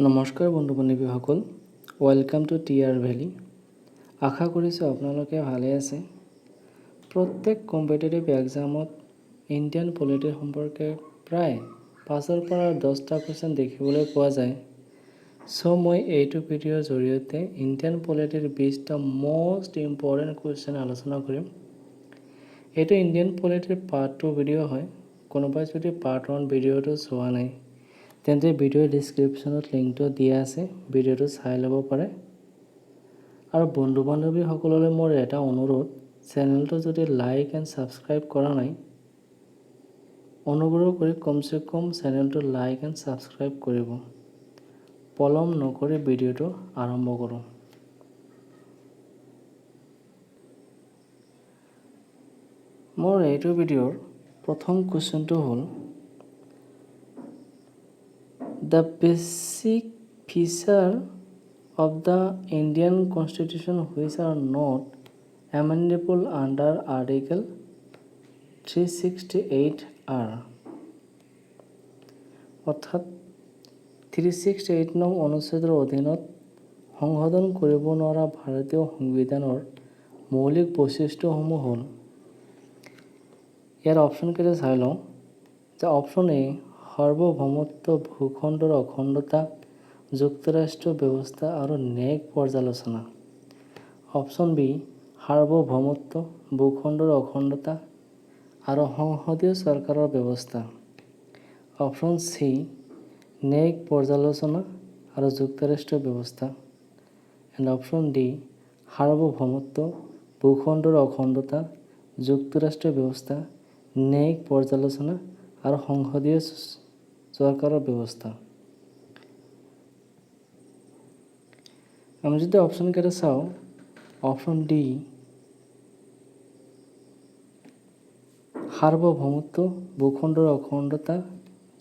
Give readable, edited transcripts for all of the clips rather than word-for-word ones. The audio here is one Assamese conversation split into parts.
নমস্কাৰ বন্ধু বান্ধৱীসকল, ৱেলকাম টু টিআৰ ভেলি। আশা কৰিছোঁ আপোনালোকে ভালে আছে। প্ৰত্যেক কম্পিটিটিভ এক্সামত ইণ্ডিয়ান পলিটি সম্পৰ্কে প্ৰায় 5ৰ পৰা 10টা কুৱেশ্যন দেখিবলৈ পোৱা যায়। চ' মই এইটো ভিডিঅ'ৰ জৰিয়তে ইণ্ডিয়ান পলিটিৰ 20টা মষ্ট ইম্পৰ্টেণ্ট কুৱেশ্যন আলোচনা কৰিম। এইটো ইণ্ডিয়ান পলিটিৰ পাৰ্ট 2 ভিডিঅ' হয়। কোনোবাই যদি পাৰ্ট 1 ভিডিঅ'টো চোৱা নাই তেন্তে ভিডিঅ'ৰ ডিছক্ৰিপশ্যনত লিংকটো দিয়া আছে, ভিডিঅ'টো চাই ল'ব পাৰে। আৰু বন্ধু বান্ধৱীসকললৈ মোৰ এটা অনুৰোধ, চেনেলটো যদি লাইক এণ্ড ছাবস্ক্ৰাইব কৰা নাই অনুগ্ৰহ কৰি কমচে কম চেনেলটো লাইক এণ্ড ছাবস্ক্ৰাইব কৰিব। পলম নকৰি ভিডিঅ'টো আৰম্ভ কৰোঁ। মোৰ এইটো ভিডিঅ'ৰ প্ৰথম কুৱেশ্যনটো হ'ল The basic feature of the Indian Constitution which are not amendable under Article 368 are অৰ্থাৎ 368 নং অনুচ্ছেদৰ অধীনত সংশোধন কৰিব নোৱাৰা ভাৰতীয় সংবিধানৰ মৌলিক বৈশিষ্ট্যসমূহ হ'ল। ইয়াৰ অপশ্যনকেইটা চাই লওঁ যে অপশ্যন এ সাৰ্বভৌমত্ব, ভূখণ্ডৰ অখণ্ডতা, যুক্তৰাষ্ট্ৰীয় ব্যৱস্থা আৰু ন্যায়িক পৰ্যালোচনা। অপশ্যন বি সাৰ্বভৌমত্ব, ভূখণ্ডৰ অখণ্ডতা আৰু সংসদীয় চৰকাৰৰ ব্যৱস্থা। অপশ্যন চি ন্যায়িক পৰ্যালোচনা আৰু যুক্তৰাষ্ট্ৰীয় ব্যৱস্থা। এণ্ড অপশ্যন ডি সাৰ্বভৌমত্ব, ভূখণ্ডৰ অখণ্ডতা, যুক্তৰাষ্ট্ৰীয় ব্যৱস্থা, ন্যায়িক পৰ্যালোচনা আৰু সংসদীয় চৰকাৰৰ ব্যৱস্থা। আমি যদি অপশ্যনকেইটা চাওঁ, অপশ্যন ডি সাৰ্বভৌমত্ব, ভূখণ্ডৰ অখণ্ডতা,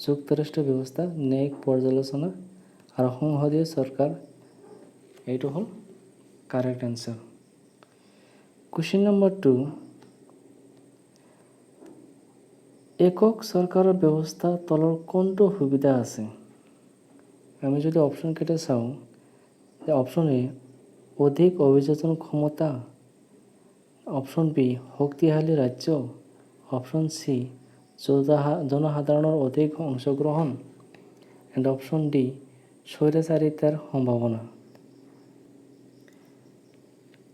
যুক্তৰাষ্ট্ৰীয় ব্যৱস্থা, ন্যায়িক পৰ্যালোচনা আৰু সংসদীয় চৰকাৰ, এইটো হ'ল কাৰেক্ট এনচাৰ। কুৱেশ্যন নম্বৰ 2, একক চৰকাৰৰ ব্যৱস্থা তলৰ কোনটো সুবিধা আছে? আমি যদি অপশ্যনকেইটা চাওঁ, যে অপশ্যন এ অধিক অভিযোজন ক্ষমতা, অপশ্যন বি শক্তিশালী ৰাজ্য, অপশ্যন চি জনসাধাৰণৰ অধিক অংশগ্ৰহণ, এণ্ড অপশ্যন ডি স্বৈৰাচাৰিতাৰ সম্ভাৱনা।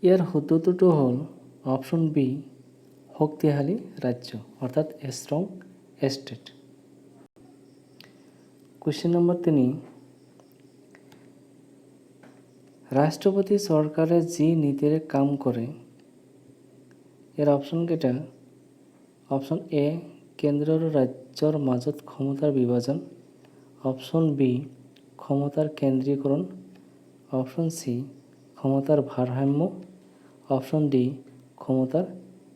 ইয়াৰ শুদ্ধটো হ'ল অপশ্যন বি শক্তিশালী ৰাজ্য, অৰ্থাৎ এ ষ্ট্ৰং ষ্টেট। কুৱেশ্যন নম্বৰ 3, ৰাষ্ট্ৰপতি চৰকাৰে যি নীতিৰে কাম কৰে। ইয়াৰ অপশ্যনকেইটা, অপশ্যন এ কেন্দ্ৰ আৰু ৰাজ্যৰ মাজত ক্ষমতাৰ বিভাজন, অপশ্যন বি ক্ষমতাৰ কেন্দ্ৰীকৰণ, অপশ্যন চি ক্ষমতাৰ ভাৰসাম্য, অপশ্যন ডি ক্ষমতাৰ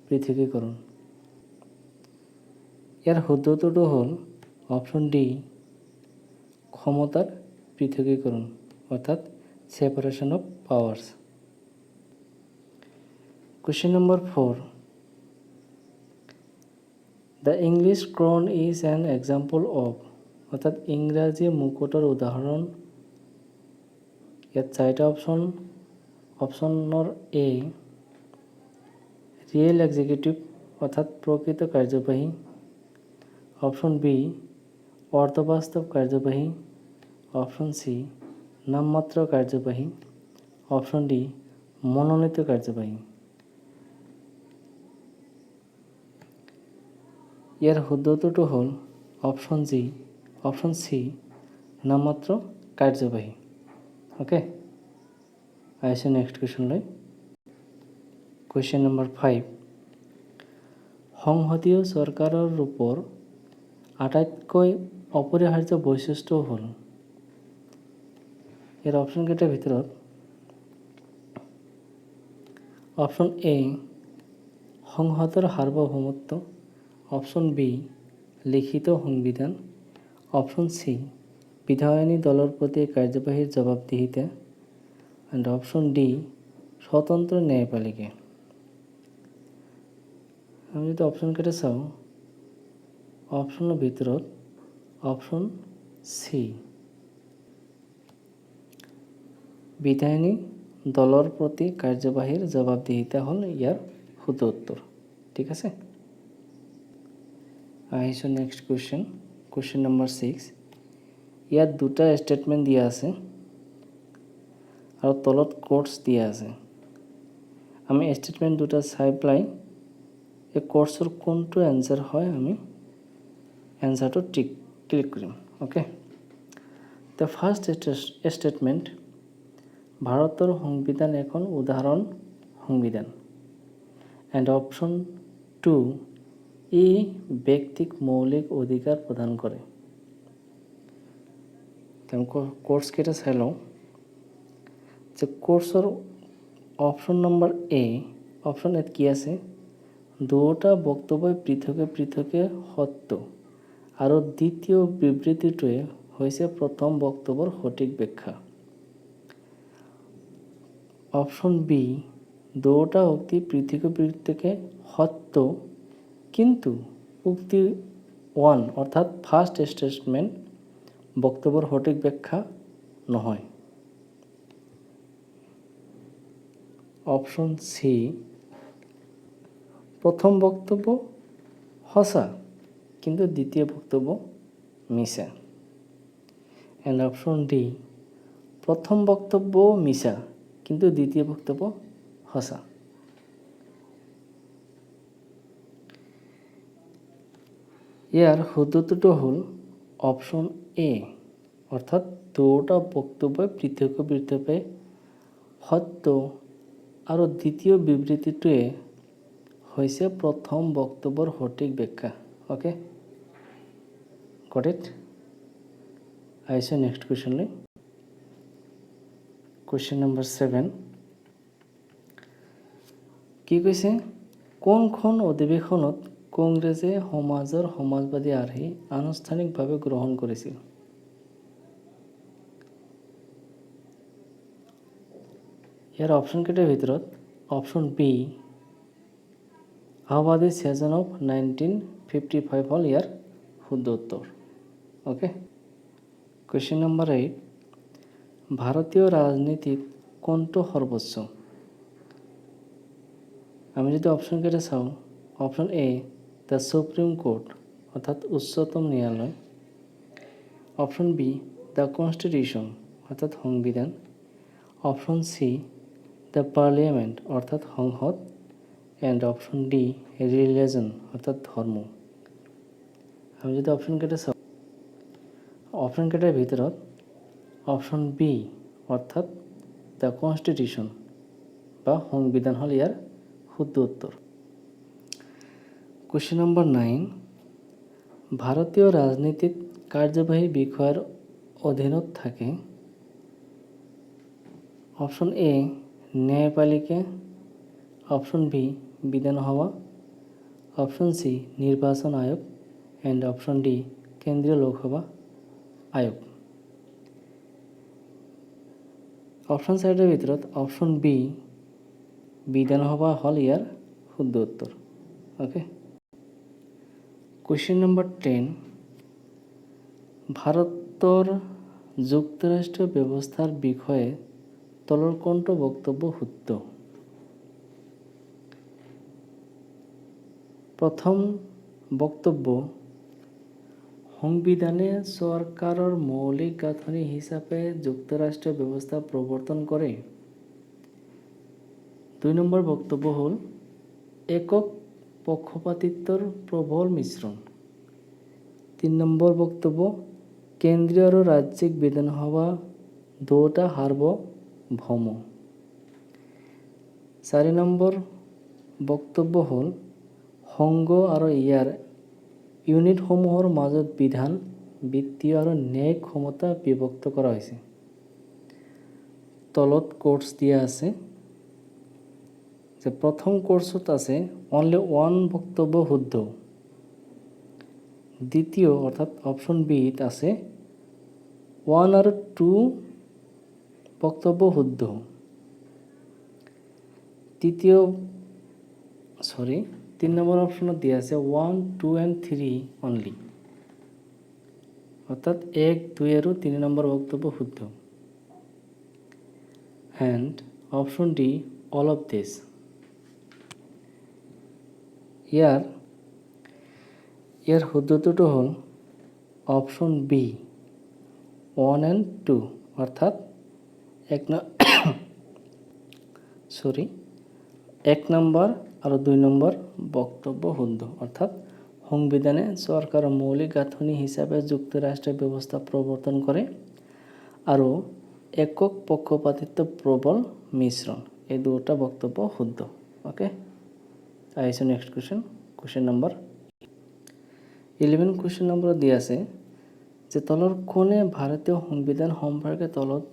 পৃথকীকৰণ। ইয়াৰ শুদ্ধটো হ'ল অপশ্যন ডি ক্ষমতাৰ পৃথকীকৰণ, অৰ্থাৎ separation of powers. Question number 4, the English crown is an example of, অৰ্থাৎ ইংৰাজী মুকুটৰ উদাহৰণ। ইয়াত 4টা অপশ্যন। অপশ্যনৰ এ ৰিয়েল এক্সিকিউটিভ, অৰ্থাৎ প্ৰকৃত কাৰ্যবাহী, অপশ্যন বি অৰ্ধবাস্তৱ কাৰ্যবাহী, অপশ্যন চি নামমাত্ৰ কাৰ্যবাহী, অপশ্যন ডি মনোনীত কাৰ্যবাহী। ইয়াৰ শুদ্ধটো হ'ল অপশ্যন চি নামমাত্ৰ কাৰ্যবাহী। অ'কে, আহিছোঁ নেক্সট কুৱেশ্যনলৈ। কুৱেশ্যন নম্বৰ 5, সংসদীয় চৰকাৰৰ ৰূপৰ আটাইতকৈ অপৰিহাৰ্য বৈশিষ্ট্য হ'ল। ইয়াৰ অপশ্যনকেইটাৰ ভিতৰত অপশ্যন এ সংসদৰ সাৰ্বভৌমত্ব, অপশ্যন বি লিখিত সংবিধান, অপশ্যন চি বিধায়িনী দলৰ প্ৰতি কাৰ্যবাহীৰ জবাবদিহিতা, এণ্ড অপশ্যন ডি স্বতন্ত্ৰ ন্যায়পালিকা। আমি যদি অপশ্যনকেইটা চাওঁ, অপশ্যনৰ ভিতৰত অপশ্যন চি বিধায়িনী দলৰ প্ৰতি কাৰ্যবাহীৰ জবাবদিহিতা হ'ল ইয়াৰ শুদ্ধ উত্তৰ। ঠিক আছে, আহিছোঁ নেক্সট কুৱেশ্যন নম্বৰ 6। ইয়াত দুটা ষ্টেটমেণ্ট দিয়া আছে আৰু তলত কোটছ দিয়া আছে। আমি ষ্টেটমেণ্ট দুটা চাই পেলাই এই কোটছৰ কোনটো এনচাৰ হয় আমি এনচাৰটো ক্লিক কৰিম। অ'কে, দ্য ফাৰ্ষ্ট ষ্টেটমেণ্ট, ভাৰতৰ সংবিধান এখন উদাহৰণ সংবিধান। এণ্ড অপশ্যন 2, ই ব্যক্তিক মৌলিক অধিকাৰ প্ৰদান কৰে। কোৰ্চ কেইটা চাই লওঁ যে কোৰ্চৰ অপশ্যন নম্বৰ এ, অপশ্যন এত কি আছে, দুয়োটা বক্তব্যই পৃথকে পৃথকে সত্য আৰু দ্বিতীয় বিবৃতিটোৱে হৈছে প্ৰথম বক্তব্যৰ সঠিক ব্যাখ্যা। অপশ্যন বি, দুয়োটা উক্তি পৃথকে পৃথকে সত্য কিন্তু উক্তি 1 অৰ্থাৎ ফাৰ্ষ্ট ষ্টেটমেণ্ট বক্তব্যৰ সঠিক ব্যাখ্যা নহয়। অপশ্যন সি, প্ৰথম বক্তব্য সঁচা কিন্তু দ্বিতীয় বক্তব্য মিছা। এণ্ড অপশ্যন ডি, প্ৰথম বক্তব্য মিছা কিন্তু দ্বিতীয় বক্তব্য সঁচা। ইয়াৰ শুদ্ধটো হ'ল অপশ্যন এ, অৰ্থাৎ দুয়োটা বক্তব্যই পৃথকে পৃথকে সত্য আৰু দ্বিতীয় বিবৃতিটোৱে হৈছে প্ৰথম বক্তব্যৰ সঠিক ব্যাখ্যা। Okay, got it. আহিছোঁ নেক্সট কুৱেশ্যনলৈ। Question number 7। কি কৈছে, কোনখন অধিৱেশনত কংগ্ৰেছে সমাজৰ সমাজবাদী আৰ্হি আনুষ্ঠানিকভাৱে গ্ৰহণ কৰিছিল? ইয়াৰ অপশ্যন কেইটাৰ ভিতৰত অপশ্যন বি, আহ্বাদী ছেছন অফ 1955 হ'ল ইয়াৰ শুদ্ধ উত্তৰ। Okay, question number 8। ভাৰতীয় ৰাজনীতিত কোনটো সৰ্বোচ্চ? আমি যদি অপশ্যন কেইটা চাওঁ, option A, the supreme court অৰ্থাৎ উচ্চতম ন্যায়ালয়। অপশ্যন বি, দ্য কনষ্টিটিউশ্যন অৰ্থাৎ সংবিধান। অপশ্যন চি, দ্য পাৰ্লিয়ামেণ্ট অৰ্থাৎ সংসদ। এণ্ড অপশ্যন ডি, ৰিলিজন অৰ্থাৎ ধৰ্ম। আমি যদি অপশ্যন কেইটা চাওঁ, অপশ্যন কেইটাৰ ভিতৰত অপশ্যন বি অৰ্থাৎ দ্য কনষ্টিটিউশ্যন বা সংবিধান হ'ল ইয়াৰ শুদ্ধ উত্তৰ। Question number 9। ভাৰতীয় ৰাজনীতিত কাৰ্যবাহী বিষয়াৰ অধীনত থাকে। অপশ্যন এ, ন্যায়পালিকা। অপশ্যন বি, বিধানসভা। অপশ্যন চি, নিৰ্বাচন আয়োগ। এণ্ড অপশ্যন ডি, কেন্দ্ৰীয় লোকসভা আয়োগ। অপশ্যন চাৰিটাৰ ভিতৰত অপশ্যন বি, বিধানসভা হ'ল ইয়াৰ শুদ্ধ উত্তৰ। Okay, question number 10। ভাৰতৰ যুক্তৰাষ্ট্ৰীয় ব্যৱস্থাৰ বিষয়ে তলৰ কোনটো বক্তব্য শুদ্ধ? প্ৰথম বক্তব্য, সংবিধানে চৰকাৰৰ মৌলিক গাঁথনি হিচাপে যুক্তৰাষ্ট্ৰীয় ব্যৱস্থা প্ৰৱৰ্তন কৰে। 2 নম্বৰ বক্তব্য হ'ল একক পক্ষপাতিত্বৰ প্ৰবল মিশ্ৰণ। 3 নম্বৰ বক্তব্য, কেন্দ্ৰীয় আৰু ৰাজ্যিক বিধানসভা দুয়োটা সাৰ্বভৌম। 4 নম্বৰ বক্তব্য হ'ল সংঘ আৰু ইয়াৰ ইউনিটসমূহৰ মাজত বিধান, বিত্তীয় আৰু ন্যায়িক ক্ষমতা বিভক্ত কৰা হৈছে। তলত কোটছ দিয়া আছে যে প্ৰথম কোৰ্চত আছে অনলি 1 বক্তব্য শুদ্ধ। দ্বিতীয় অৰ্থাৎ অপশ্যন বিত আছে 1 আৰু 2 বক্তব্য শুদ্ধ। 3 নম্বৰ অপশ্যনত দিয়া আছে 1, 2 and 3 অনলি, অৰ্থাৎ 1, 2 আৰু 3 নম্বৰ বক্তব্য শুদ্ধ। and option D all of this. ইয়াৰ শুদ্ধটোতো হ'ল অপশ্যন বি 1 and 2 অৰ্থাৎ এক নম্বৰ আৰু 2 নম্বৰ বক্তব্য শুদ্ধ অৰ্থাৎ সংবিধানে চৰকাৰৰ মৌলিক গাঁথনি হিচাপে যুক্তৰাষ্ট্ৰীয় ব্যৱস্থা প্ৰৱৰ্তন কৰে আৰু একক পক্ষপাতিত্ব প্ৰবল মিশ্ৰণ এই দুটা বক্তব্য শুদ্ধ ওকে আহিছে next question number 11 question number দিয়া আছে যে তলৰ কোনে ভাৰতীয় সংবিধান সম্পৰ্কে তলত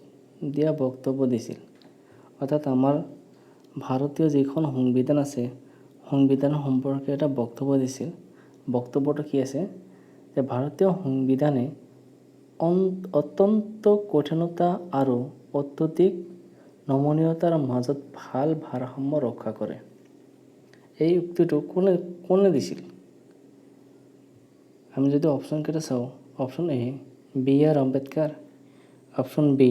দিয়া বক্তব্য দিছিল অৰ্থাৎ আমাৰ ভাৰতীয় যিখন সংবিধান আছে সংবিধান সম্পৰ্কে এটা বক্তব্য দিছিল বক্তব্যটো কি আছে যে ভাৰতীয় সংবিধানে অত্যন্ত কঠিনতা আৰু অত্যধিক নমনীয়তাৰ মাজত ভাল ভাৰসাম্য ৰক্ষা কৰে এই উক্তিটো কোনে দিছিল আমি যদি অপশ্যন কেইটা চাওঁ option A B R Ambedkar option B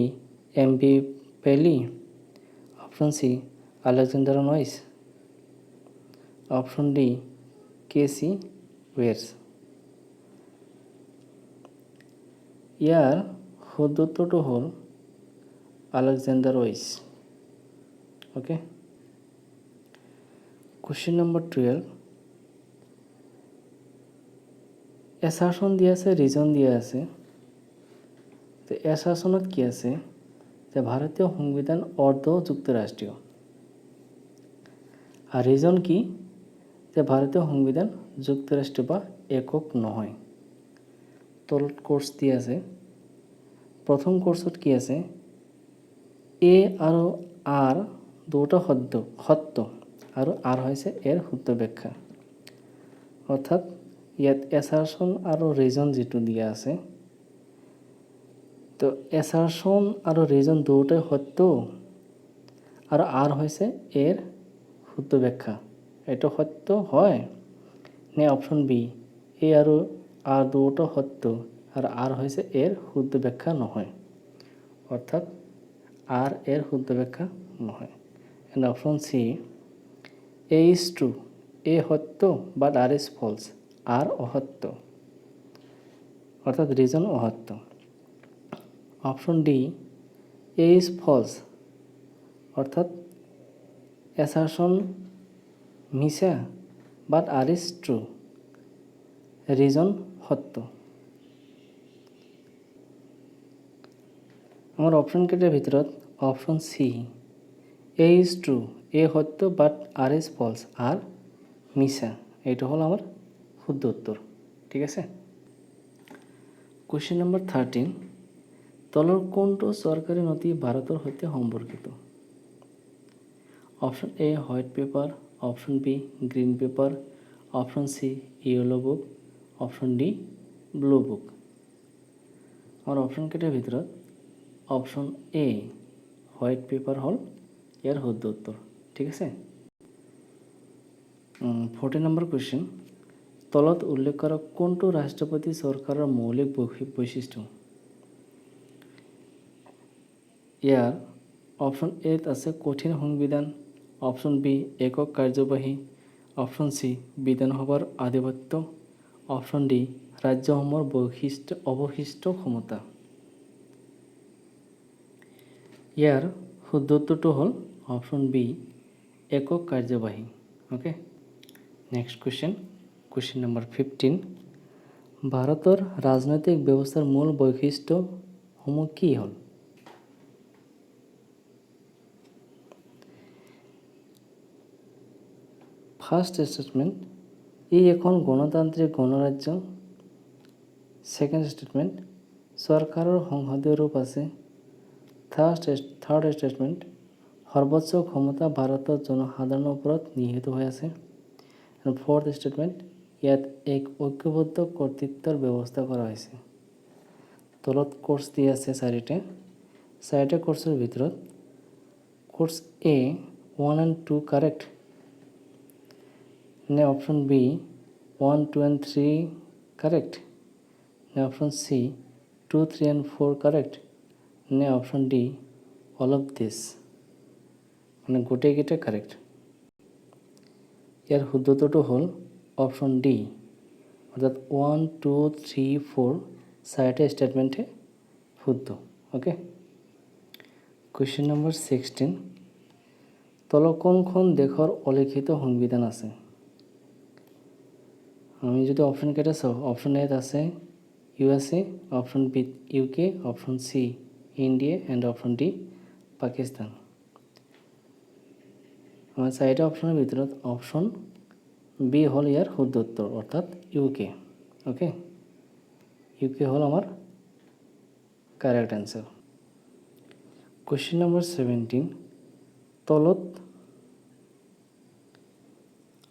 M B Pylee option C Alexander নইচ option D K C Wheare ইয়াৰ শুদ্ধটো হ'ল আলেকজাণ্ডাৰ নইচ ওকে কোৱেশ্চন নম্বৰ 12 এছাৰশ্যন দিয়া আছে ৰিজন দিয়া আছে তো এছাৰশ্যনত কি আছে যে ভাৰতীয় সংবিধান অৰ্ধ যুক্তৰাষ্ট্ৰীয় আৰু ৰিজন কি যে ভাৰতীয় সংবিধান যুক্তৰাষ্ট্ৰীয় বা একক নহয় তলত কোৰ্স দিয়া আছে প্ৰথম কোৰ্সত কি আছে এ আৰু আৰ দুটা সত্য আৰু আৰ হৈছে এৰ শুদ্ধ ব্যাখ্যা অৰ্থাৎ ইয়াত এছাৰশ্যন আৰু ৰিজন যিটো দিয়া আছে তো এছাৰশ্যন আৰু ৰিজন দুটাই সত্য আৰু আৰ হৈছে এৰ শুদ্ধ ব্যাখ্যা এইটো সত্য হয় নে অপশ্যন বি এ আৰু আৰ দুটা সত্য আৰু আৰ হৈছে এৰ শুদ্ধ ব্যাখ্যা নহয় অৰ্থাৎ আৰ এৰ শুদ্ধ ব্যাখ্যা নহয় and option C A is true A সত্য but R is false R অসত্য অর্থাৎ রিজন অসত্য option D A is false অর্থাৎ অ্যাসারশন মিছা but R is true reason সত্য আমার অপশন কেটার ভিতৰত option C A is true A সত্য বাট আর ইজ ফলস আর মিছা এইটো হল আমার শুদ্ধ উত্তর ঠিক আছে কোয়েশ্চন নম্বৰ 13 তলৰ কোনটো চৰকাৰী নথি ভাৰতৰ সৈতে সম্পৰ্কিত option A white paper option B green paper option C yellow book option D blue book আৰু অপশন কেইটাৰ ভিতৰত অপশন এ হোৱাইট পেপাৰ হল ইয়াৰ শুদ্ধ উত্তৰ ঠিক আছে 14 নম্বৰ কোয়েশ্চন তলত উল্লেখ কৰা কোনটো ৰাষ্ট্ৰপতি চৰকাৰৰ মৌলিক বৈশিষ্ট্য ইয়াৰ অপশন এ আছে কঠিন সংবিধান অপশন বি একক কাৰ্যবাহী অপশন সি বিধানসভাৰ আধিপত্য অপশন ডি ৰাজ্যসমূহৰ অৱশিষ্ট ক্ষমতা ইয়াৰ শুদ্ধ উত্তৰটো হ'ল অপশন বি একক কাৰ্যবাহী ওকে নেক্সট কোয়েশ্চন নম্বৰ 15 ভাৰতৰ ৰাজনৈতিক ব্যৱস্থাৰ মূল বৈশিষ্ট্যসমূহ কি হ'ল ফাৰ্ষ্ট ষ্টেটমেণ্ট ই এখন গণতান্ত্ৰিক গণৰাজ্য ছেকেণ্ড ষ্টেটমেণ্ট চৰকাৰৰ সংসদীয় ৰূপ আছে থাৰ্ড ষ্টেটমেণ্ট সৰ্বোচ্চ ক্ষমতা ভাৰতৰ জনসাধাৰণৰ ওপৰত নিহিত হৈ আছে আৰু ফৰ্থ ষ্টেটমেণ্ট ইয়াত এক ঐক্যবদ্ধ কৰ্তৃত্বৰ ব্যৱস্থা কৰা হৈছে তলত কোৰ্স দিয়া আছে চাৰিটা কোৰ্সৰ ভিতৰত কোৰ্স এ 1 and 2 কাৰেক্ট নে অপশন বি 1, 2 and 3 কারেক্ট নে অপশন সি 2, 3 and 4 কারেক্ট নে option D all of this মানে গোটেইকেইটা কাৰেক্ট। ইয়াৰ শুদ্ধটোতো হ'ল অপশ্যন ডি, অৰ্থাৎ 1, 2, 3, 4 চাৰিটা ষ্টেটমেণ্টে শুদ্ধ। অ'কে, কুৱেশ্যন নম্বৰ 16, তলৰ কোনখন দেশৰ অলিখিত সংবিধান আছে? আমি যদি অপশ্যনকেইটা চাওঁ, অপশ্যন এত আছে USA, অপশ্যন বিত UK, option C India and option D Pakistan. আমাৰ চাৰিটা অপশ্যনৰ ভিতৰত অপশ্যন বি হ'ল ইয়াৰ শুদ্ধ উত্তৰ, অৰ্থাৎ UK। অ'কে, UK হ'ল আমাৰ কাৰেক্ট এনচাৰ। কুৱেশ্যন নম্বৰ 17, তলত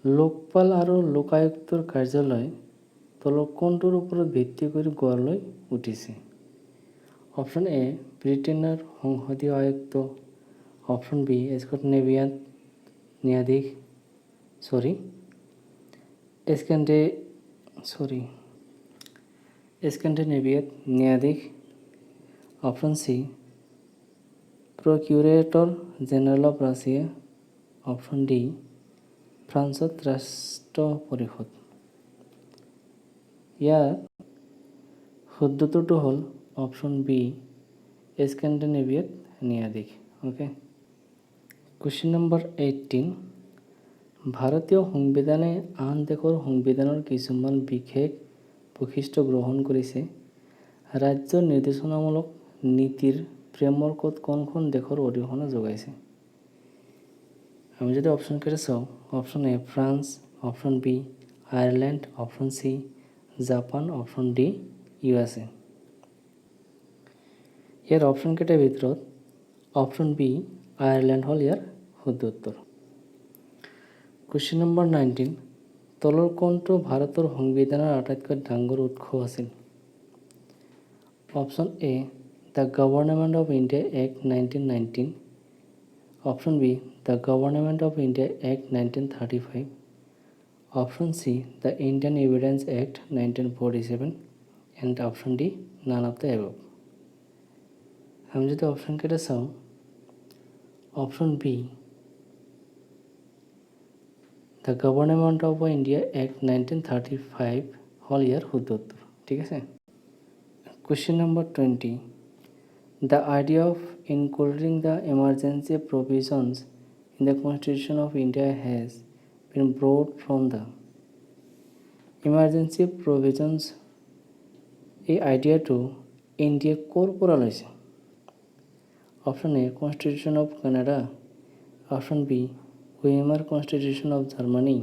লোকপাল আৰু লোকায়ুক্তৰ কাৰ্যালয় তলৰ কোনটোৰ ওপৰত ভিত্তি কৰি গঢ় লৈ উঠিছে? অপশ্যন এ ব্ৰিটেইনৰ সংসদীয় আয়ুক্ত, অপশ্যন বি স্কটলেণ্ড ন্যায়াধীশ স্কেন্ডিনেভিয়াত ন্যায়াধীশ, option C procurator general of Russia, option D ফ্ৰান্সত ৰাষ্ট্ৰ পৰিষদ। ইয়াৰ শুদ্ধটোতো হ'ল অপশ্যন বি স্কেন্ডিনেভিয়াত ন্যায়াধীশ। অ'কে, কুৱেশ্যন নম্বৰ 18, ভাৰতীয় সংবিধানে আন দেশৰ সংবিধানৰ কিছুমান বিশেষ বৈশিষ্ট্য গ্ৰহণ কৰিছে। ৰাজ্যৰ নিৰ্দেশনামূলক নীতিৰ ফ্ৰেমৱৰ্কত কোনখন দেশৰ অৰিহণা যোগাইছে? আমি যদি অপশ্যনকেইটা চাওঁ, option A France, option B Ireland, option C Japan, option D USA। ইয়াৰ অপশ্যনকেইটাৰ ভিতৰত অপশ্যন বি আয়াৰলেণ্ড হ'ল ইয়াৰ শুদ্ধ উত্তৰ। কুৱেশ্যন নম্বৰ 19, তলৰ কোনটো ভাৰতৰ সংবিধানৰ আটাইতকৈ ডাঙৰ উৎস আছিল? Option A the government of India act 1919, option B the government of India act 1935, option C the Indian evidence act 1947 and option D none of the above. আমি যদি অপশ্যনকেইটা চাওঁ, option B the government of India act 1935 হ'ল ইয়াৰ শুদ্ধ উত্তৰ। ঠিক আছে। Question number 20, the idea of including the emergency provisions in the constitution of India has been broad from the. Emergency provisions, এই আইডিয়াটো ইণ্ডিয়াই ক'ৰ পৰা লৈছে? Option A constitution of Canada, option B Weimar constitution of Germany,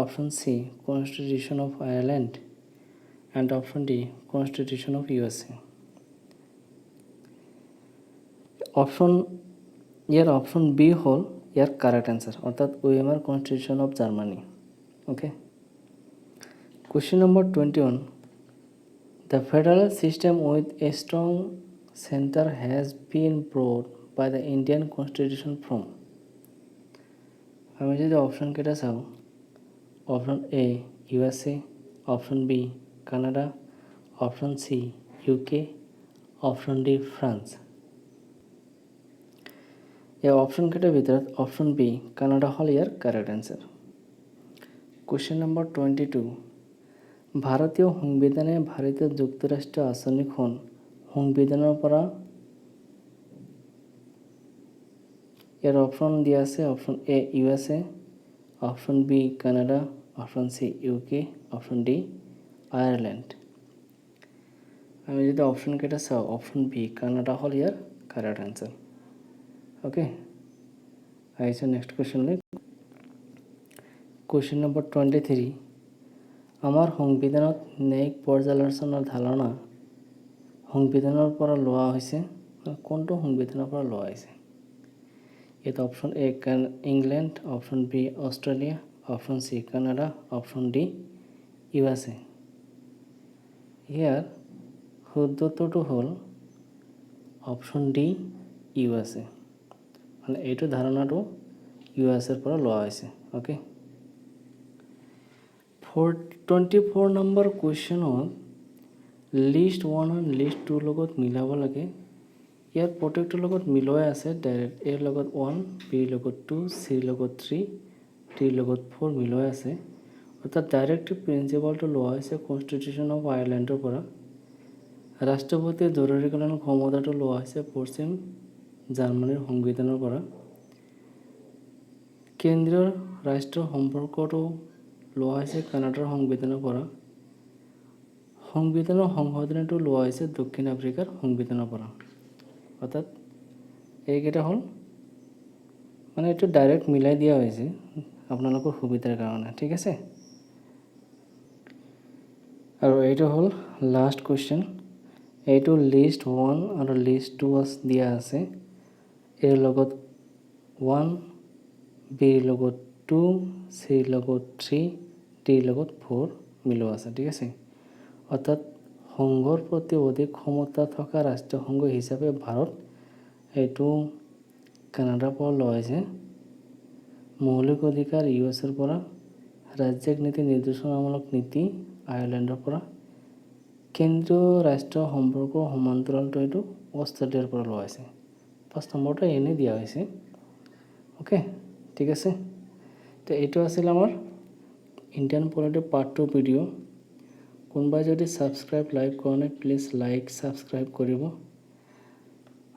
option C constitution of Ireland and option D constitution of USA। ইয়াৰ অপশ্যন বি হ'ল ইয়াৰ কাৰেক্ট এনচাৰ, অৰ্থাৎ Weimar constitution of Germany. Okay, question number 21, the federal system with a strong centre has been borrowed by the Indian constitution from. আমি যদি অপশ্যনকেইটা চাওঁ, option A USA, option B Canada, option C UK, option D France. এই অপশ্যনকেইটাৰ ভিতৰত অপশ্যন বি কানাডা হ'ল ইয়াৰ কাৰেক্ট এনচাৰ। কুৱেশ্যন নম্বৰ 22, ভাৰতীয় সংবিধানে ভাৰতীয় যুক্তৰাষ্ট্ৰীয় আঁচনিখন সংবিধানৰ পৰা, ইয়াৰ অপশ্যন দিয়া আছে option A USA, option B Canada, option C UK, option D Ireland. আমি যদি অপশ্যনকেইটা চাওঁ, অপশ্যন বি কানাডা হ'ল ইয়াৰ কাৰেক্ট এনচাৰ। অ'কে, আহিছোঁ নেক্সট কুৱেশ্যনলৈ। কুৱেশ্যন নম্বৰ 23, আমাৰ সংবিধানত ন্যায়িক পৰ্যালোচনাৰ ধাৰণা সংবিধানৰ পৰা লোৱা হৈছে, কোনটো সংবিধানৰ পৰা লোৱা হৈছে? ইয়াত option A England, option B Australia, option C Canada, option D USA। ইয়াৰ শুদ্ধ উত্তৰটো হ'ল অপশ্যন ডি USA, মানে এইটো ধাৰণাটো USৰ পৰা লোৱা হৈছে। অ'কে, 24 নম্বৰ কুৱেশ্যনত লিষ্ট 1 আৰু লিষ্ট 2 লগত মিলাব লাগে ইয়াৰ প্ৰত্যেকটোৰ লগত মিলোৱাই আছে ডাইৰেক্ট এৰ লগত 1 বিৰ লগত 2 চিৰ লগত 3 ডিৰ লগত 4 মিলোৱাই আছে অৰ্থাৎ ডাইৰেক্টিভ প্ৰিন্সিপালটো লোৱা হৈছে কনষ্টিটিউশ্যন অফ আয়াৰলেণ্ডৰ পৰা ৰাষ্ট্ৰপতিৰ জৰুৰীকালীন ক্ষমতাটো লোৱা হৈছে পশ্চিম জাৰ্মানীৰ সংবিধানৰ পৰা কেন্দ্ৰীয় ৰাষ্ট্ৰ সম্পৰ্কটো লোৱা হৈছে কানাডাৰ সংবিধানৰ পৰা সংবিধানৰ সংশোধনীটো লোৱা হৈছে দক্ষিণ আফ্ৰিকাৰ সংবিধানৰ পৰা অৰ্থাৎ এইকেইটা হ'ল মানে এইটো ডাইৰেক্ট মিলাই দিয়া হৈছে আপোনালোকৰ সুবিধাৰ কাৰণে ঠিক আছে আৰু এইটো হ'ল লাষ্ট কুৱেশ্যন এইটো লিষ্ট 1 আৰু লিষ্ট 2 দিয়া আছে এৰ লগত 1 বিৰ লগত 2 চিৰ লগত 3 ডিৰ লগত 4 মিলোৱা আছে ঠিক আছে অৰ্থাৎ সংঘৰ প্ৰতি অধিক ক্ষমতা থকা ৰাষ্ট্ৰসংঘ হিচাপে ভাৰত এইটো কানাডাৰ পৰা লোৱা হৈছে মৌলিক অধিকাৰ ইউএছৰ পৰা ৰাজ্যিক নীতি নিৰ্দেশনামূলক নীতি আয়াৰলেণ্ডৰ পৰা কেন্দ্ৰীয় ৰাষ্ট্ৰ সম্পৰ্ক সমান্তৰালটো এইটো অষ্ট্ৰেলিয়াৰ পৰা লোৱা হৈছে 5 নম্বৰটো এনেই দিয়া হৈছে ওকে ঠিক আছে তো এইটো আছিল আমাৰ ইণ্ডিয়ান পলিটি পাৰ্ট 2 ভিডিঅ' কোনোবাই যদি ছাবস্ক্ৰাইব লাইক কৰা নাই প্লিজ লাইক ছাবস্ক্ৰাইব কৰিব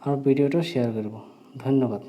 আৰু ভিডিঅ'টো শ্বেয়াৰ কৰিব ধন্যবাদ